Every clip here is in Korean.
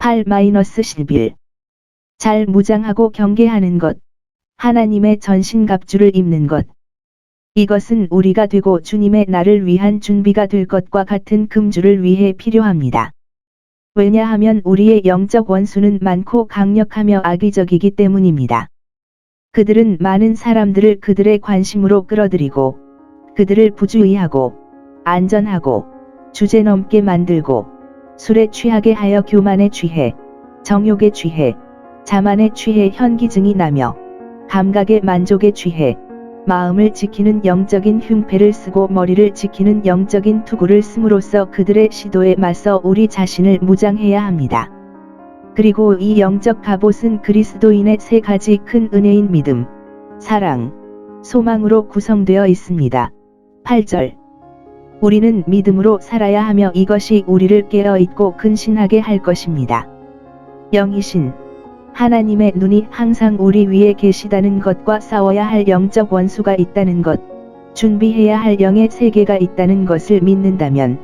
8-11. 잘 무장하고 경계하는 것. 하나님의 전신갑주를 입는 것. 이것은 우리가 되고 주님의 날을 위한 준비가 될 것과 같은 금주를 위해 필요합니다. 왜냐하면 우리의 영적 원수는 많고 강력하며 악의적이기 때문입니다. 그들은 많은 사람들을 그들의 관심으로 끌어들이고, 그들을 부주의하고, 안전하고, 주제넘게 만들고, 술에 취하게 하여 교만에 취해, 정욕에 취해, 자만에 취해 현기증이 나며, 감각의 만족에 취해, 마음을 지키는 영적인 흉패를 쓰고 머리를 지키는 영적인 투구를 씀으로써 그들의 시도에 맞서 우리 자신을 무장해야 합니다. 그리고 이 영적 갑옷은 그리스도인의 세 가지 큰 은혜인 믿음, 사랑, 소망으로 구성되어 있습니다. 8절. 우리는 믿음으로 살아야 하며 이것이 우리를 깨어있고 근신하게 할 것입니다. 영이신 하나님의 눈이 항상 우리 위에 계시다는 것과 싸워야 할 영적 원수가 있다는 것, 준비해야 할 영의 세계가 있다는 것을 믿는다면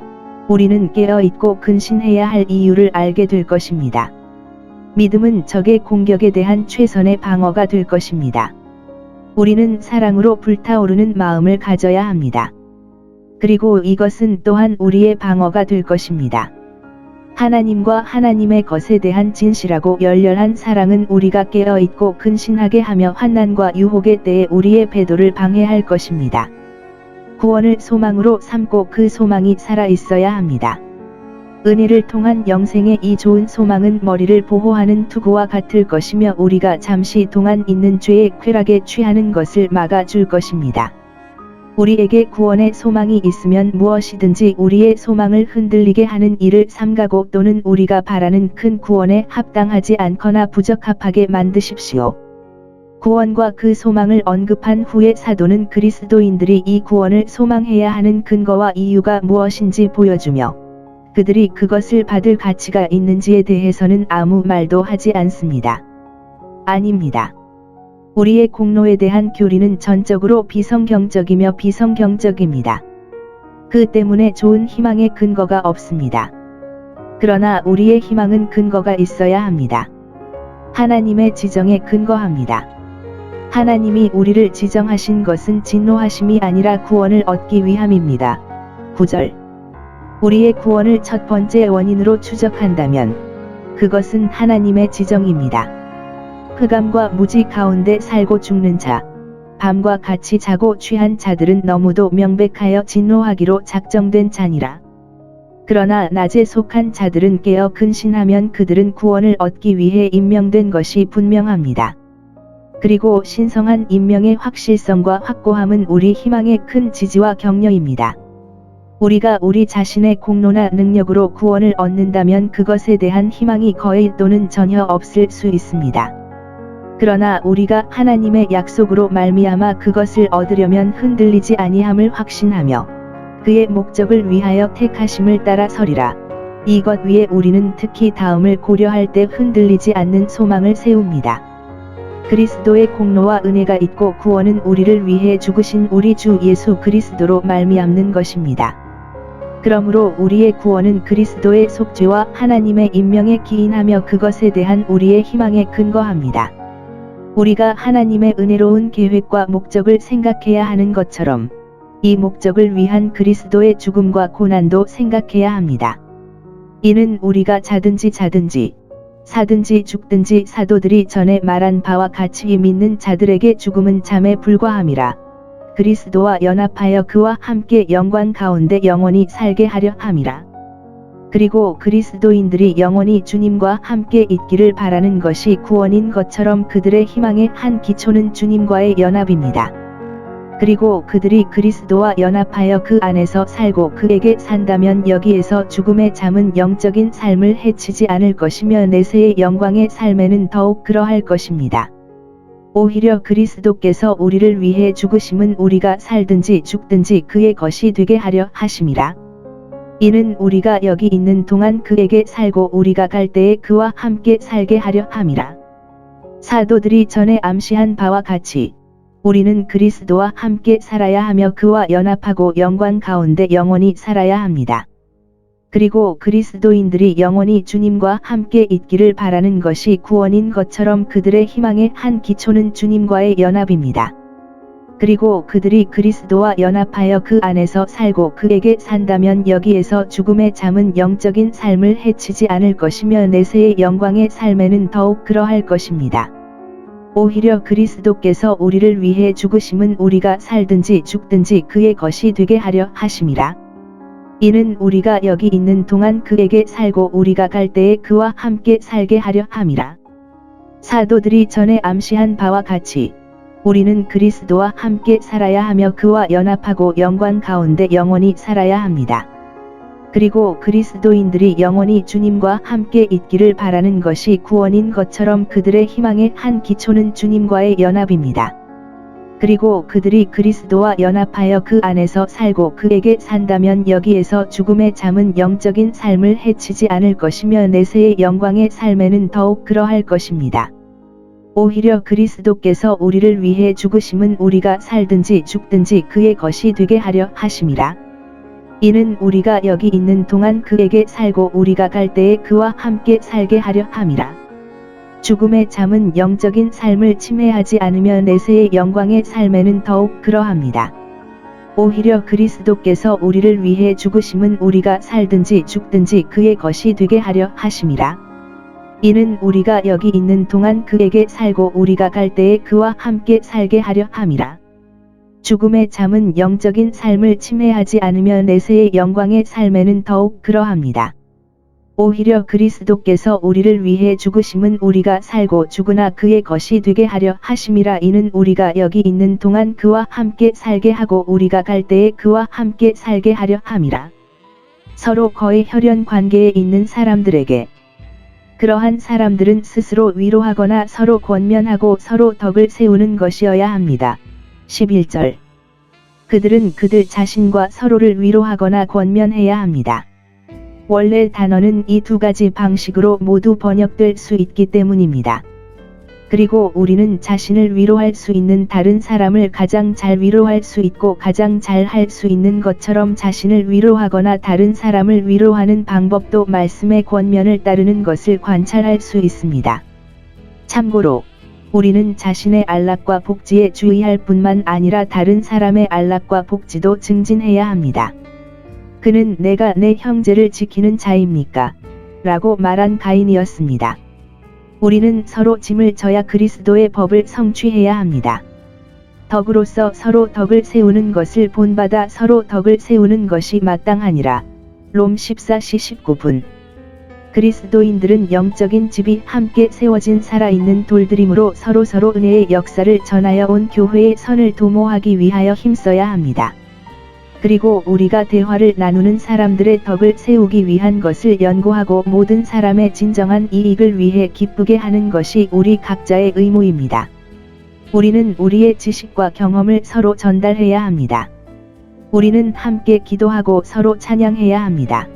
우리는 깨어있고 근신해야 할 이유를 알게 될 것입니다. 믿음은 적의 공격에 대한 최선의 방어가 될 것입니다. 우리는 사랑으로 불타오르는 마음을 가져야 합니다. 그리고 이것은 또한 우리의 방어가 될 것입니다. 하나님과 하나님의 것에 대한 진실하고 열렬한 사랑은 우리가 깨어있고 근신하게 하며 환난과 유혹의 때에 우리의 배도를 방해할 것입니다. 구원을 소망으로 삼고 그 소망이 살아있어야 합니다. 은혜를 통한 영생의 이 좋은 소망은 머리를 보호하는 투구와 같을 것이며 우리가 잠시 동안 있는 죄의 쾌락에 취하는 것을 막아줄 것입니다. 우리에게 구원의 소망이 있으면 무엇이든지 우리의 소망을 흔들리게 하는 일을 삼가고 또는 우리가 바라는 큰 구원에 합당하지 않거나 부적합하게 만드십시오. 구원과 그 소망을 언급한 후에 사도는 그리스도인들이 이 구원을 소망해야 하는 근거와 이유가 무엇인지 보여주며 그들이 그것을 받을 가치가 있는지에 대해서는 아무 말도 하지 않습니다. 아닙니다. 우리의 공로에 대한 교리는 전적으로 비성경적이며 비성경적입니다. 그 때문에 좋은 희망의 근거가 없습니다. 그러나 우리의 희망은 근거가 있어야 합니다. 하나님의 지정에 근거합니다. 하나님이 우리를 지정하신 것은 진노하심이 아니라 구원을 얻기 위함입니다. 9절. 우리의 구원을 첫 번째 원인으로 추적한다면 그것은 하나님의 지정입니다. 흑암과 무지 가운데 살고 죽는 자, 밤과 같이 자고 취한 자들은 너무도 명백하여 진노하기로 작정된 자니라. 그러나 낮에 속한 자들은 깨어 근신하면 그들은 구원을 얻기 위해 임명된 것이 분명합니다. 그리고 신성한 임명의 확실성과 확고함은 우리 희망의 큰 지지와 격려입니다. 우리가 우리 자신의 공로나 능력으로 구원을 얻는다면 그것에 대한 희망이 거의 또는 전혀 없을 수 있습니다. 그러나 우리가 하나님의 약속으로 말미암아 그것을 얻으려면 흔들리지 아니함을 확신하며 그의 목적을 위하여 택하심을 따라 서리라. 이것 위에 우리는 특히 다음을 고려할 때 흔들리지 않는 소망을 세웁니다. 그리스도의 공로와 은혜가 있고 구원은 우리를 위해 죽으신 우리 주 예수 그리스도로 말미암는 것입니다. 그러므로 우리의 구원은 그리스도의 속죄와 하나님의 임명에 기인하며 그것에 대한 우리의 희망에 근거합니다. 우리가 하나님의 은혜로운 계획과 목적을 생각해야 하는 것처럼 이 목적을 위한 그리스도의 죽음과 고난도 생각해야 합니다. 이는 우리가 자든지 사든지 죽든지 사도들이 전에 말한 바와 같이 믿는 자들에게 죽음은 잠에 불과함이라. 그리스도와 연합하여 그와 함께 영광 가운데 영원히 살게 하려 함이라. 그리고 그리스도인들이 영원히 주님과 함께 있기를 바라는 것이 구원인 것처럼 그들의 희망의 한 기초는 주님과의 연합입니다. 그리고 그들이 그리스도와 연합하여 그 안에서 살고 그에게 산다면 여기에서 죽음의 잠은 영적인 삶을 해치지 않을 것이며 내세의 영광의 삶에는 더욱 그러할 것입니다. 오히려 그리스도께서 우리를 위해 죽으심은 우리가 살든지 죽든지 그의 것이 되게 하려 하심이라. 이는 우리가 여기 있는 동안 그에게 살고 우리가 갈 때에 그와 함께 살게 하려 함이라. 사도들이 전에 암시한 바와 같이 우리는 그리스도와 함께 살아야 하며 그와 연합하고 영광 가운데 영원히 살아야 합니다. 그리고 그리스도인들이 영원히 주님과 함께 있기를 바라는 것이 구원인 것처럼 그들의 희망의 한 기초는 주님과의 연합입니다. 그리고 그들이 그리스도와 연합하여 그 안에서 살고 그에게 산다면 여기에서 죽음의 잠은 영적인 삶을 해치지 않을 것이며 내세의 영광의 삶에는 더욱 그러할 것입니다. 오히려 그리스도께서 우리를 위해 죽으심은 우리가 살든지 죽든지 그의 것이 되게 하려 하심이라. 이는 우리가 여기 있는 동안 그에게 살고 우리가 갈 때에 그와 함께 살게 하려 함이라. 사도들이 전에 암시한 바와 같이 우리는 그리스도와 함께 살아야 하며 그와 연합하고 영광 가운데 영원히 살아야 합니다. 그리고 그리스도인들이 영원히 주님과 함께 있기를 바라는 것이 구원인 것처럼 그들의 희망의 한 기초는 주님과의 연합입니다. 그리고 그들이 그리스도와 연합하여 그 안에서 살고 그에게 산다면 여기에서 죽음의 잠은 영적인 삶을 해치지 않을 것이며 내세의 영광의 삶에는 더욱 그러할 것입니다. 오히려 그리스도께서 우리를 위해 죽으심은 우리가 살든지 죽든지 그의 것이 되게 하려 하심이라. 이는 우리가 여기 있는 동안 그에게 살고 우리가 갈 때에 그와 함께 살게 하려 함이라. 죽음의 잠은 영적인 삶을 침해하지 않으며 내세의 영광의 삶에는 더욱 그러합니다. 오히려 그리스도께서 우리를 위해 죽으심은 우리가 살든지 죽든지 그의 것이 되게 하려 하심이라. 이는 우리가 여기 있는 동안 그에게 살고 우리가 갈 때에 그와 함께 살게 하려 함이라. 죽음의 잠은 영적인 삶을 침해하지 않으며 내세의 영광의 삶에는 더욱 그러합니다. 오히려 그리스도께서 우리를 위해 죽으심은 우리가 살고 죽으나 그의 것이 되게 하려 하심이라. 이는 우리가 여기 있는 동안 그와 함께 살게 하고 우리가 갈 때에 그와 함께 살게 하려 함이라. 서로 거의 혈연 관계에 있는 사람들에게 그러한 사람들은 스스로 위로하거나 서로 권면하고 서로 덕을 세우는 것이어야 합니다. 11절. 그들은 그들 자신과 서로를 위로하거나 권면해야 합니다. 원래 단어는 이 두 가지 방식으로 모두 번역될 수 있기 때문입니다. 그리고 우리는 자신을 위로할 수 있는 다른 사람을 가장 잘 위로할 수 있고 가장 잘 할 수 있는 것처럼 자신을 위로하거나 다른 사람을 위로하는 방법도 말씀의 권면을 따르는 것을 관찰할 수 있습니다. 참고로 우리는 자신의 안락과 복지에 주의할 뿐만 아니라 다른 사람의 안락과 복지도 증진해야 합니다. 그는 내가 내 형제를 지키는 자입니까? 라고 말한 가인이었습니다. 우리는 서로 짐을 져야 그리스도의 법을 성취해야 합니다. 덕으로서 서로 덕을 세우는 것을 본받아 서로 덕을 세우는 것이 마땅하니라. 롬 14시 19분. 그리스도인들은 영적인 집이 함께 세워진 살아있는 돌들이므로 서로서로 은혜의 역사를 전하여 온 교회의 선을 도모하기 위하여 힘써야 합니다. 그리고 우리가 대화를 나누는 사람들의 덕을 세우기 위한 것을 연구하고 모든 사람의 진정한 이익을 위해 기쁘게 하는 것이 우리 각자의 의무입니다. 우리는 우리의 지식과 경험을 서로 전달해야 합니다. 우리는 함께 기도하고 서로 찬양해야 합니다.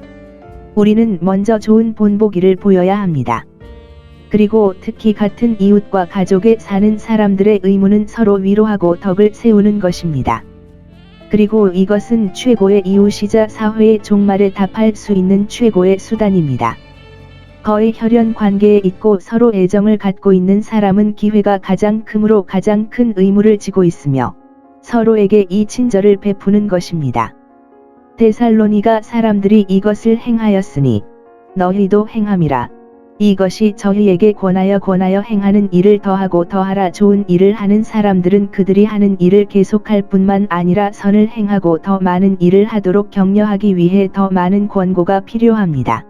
우리는 먼저 좋은 본보기를 보여야 합니다. 그리고 특히 같은 이웃과 가족에 사는 사람들의 의무는 서로 위로하고 덕을 세우는 것입니다. 그리고 이것은 최고의 이웃이자 사회의 종말에 답할 수 있는 최고의 수단입니다. 거의 혈연 관계에 있고 서로 애정을 갖고 있는 사람은 기회가 가장 크므로 가장 큰 의무를 지고 있으며 서로에게 이 친절을 베푸는 것입니다. 데살로니가 사람들이 이것을 행하였으니 너희도 행함이라. 이것이 저희에게 권하여 행하는 일을 더하고 더하라. 좋은 일을 하는 사람들은 그들이 하는 일을 계속할 뿐만 아니라 선을 행하고 더 많은 일을 하도록 격려하기 위해 더 많은 권고가 필요합니다.